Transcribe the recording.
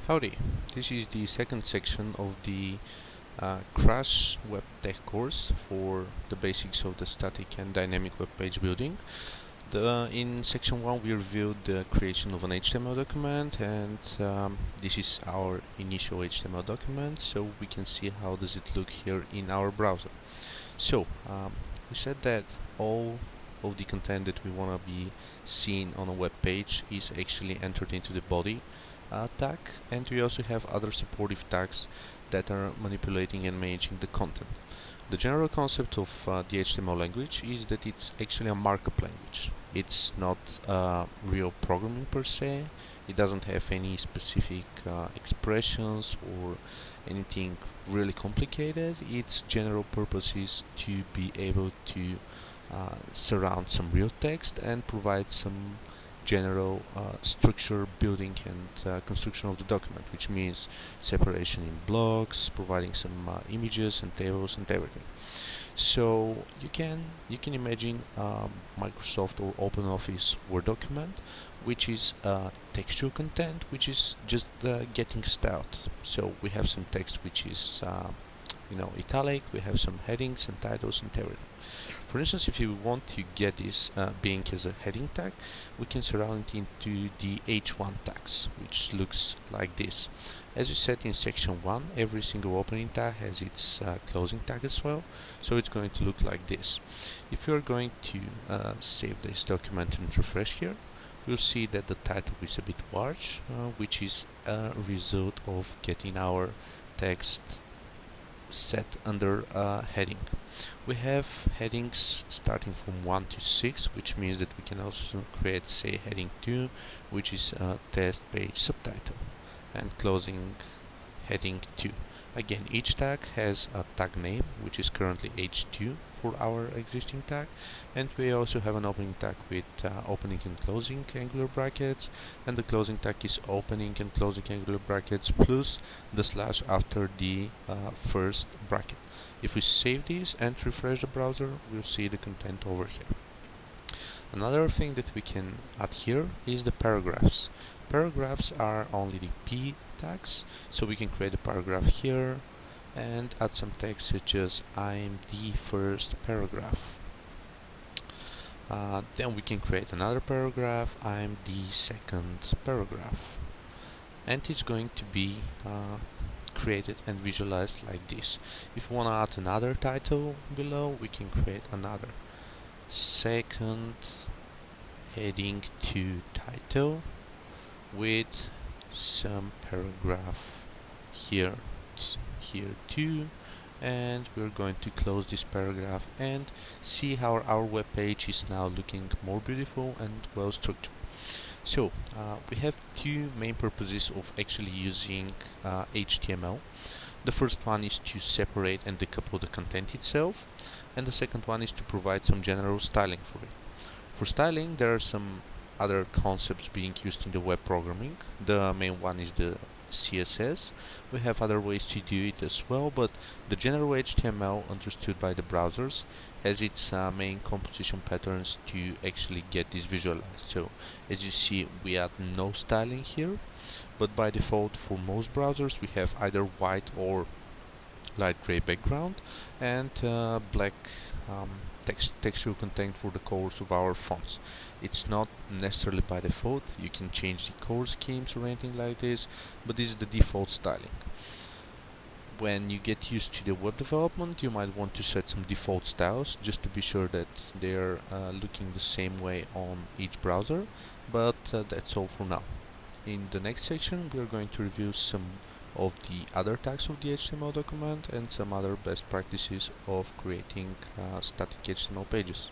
Howdy, this is the second section of the Crash Web Tech course for the basics of the static and dynamic web page building. In section 1 we reviewed the creation of an HTML document, and this is our initial HTML document, so we can see how does it look here in our browser. So we said that all of the content that we want to be seen on a web page is actually entered into the body tag, and we also have other supportive tags that are manipulating and managing the content. The general concept of the HTML language is that it's actually a markup language. It's not real programming per se. It doesn't have any specific expressions or anything really complicated. Its general purpose is to be able to surround some real text and provide some general structure, building, and construction of the document, which means separation in blocks, providing some images and tables and everything. So you can imagine Microsoft or OpenOffice Word document, which is textual content, which is just getting started. So we have some text which is italic. We have some headings and titles and everything. For instance, if you want to get this being as a heading tag, we can surround it into the H1 tags, which looks like this. As we said in section 1, every single opening tag has its closing tag as well, so it's going to look like this. If you are going to save this document and refresh here, we'll see that the title is a bit large, which is a result of getting our text set under heading. We have headings starting from 1 to 6, which means that we can also create, say, heading 2, which is test page subtitle, and closing heading 2. Again, each tag has a tag name, which is currently H2 for our existing tag, and we also have an opening tag with opening and closing angular brackets, and the closing tag is opening and closing angular brackets plus the slash after the first bracket. If we save this and refresh the browser, we'll see the content over here. Another thing that we can add here is the paragraphs. Paragraphs are only the P tags, so we can create a paragraph here and add some text such as I'm the first paragraph. Then we can create another paragraph, I'm the second paragraph, and it's going to be created and visualized like this. If we want to add another title below, we can create another second heading to title with some paragraph here too, and we're going to close this paragraph and see how our web page is now looking more beautiful and well structured. So we have two main purposes of actually using HTML. The first one is to separate and decouple the content itself, and the second one is to provide some general styling for it. For styling, there are some other concepts being used in the web programming. The main one is the CSS. We have other ways to do it as well, but the general HTML understood by the browsers has its main composition patterns to actually get this visualized. So as you see, we add no styling here, but by default for most browsers we have either white or light gray background and black textual content for the colors of our fonts. It's not necessarily by default. You can change the color schemes or anything like this, but this is the default styling. When you get used to the web development, you might want to set some default styles just to be sure that they're looking the same way on each browser, but that's all for now. In the next section, we are going to review some of the other tags of the HTML document and some other best practices of creating static HTML pages.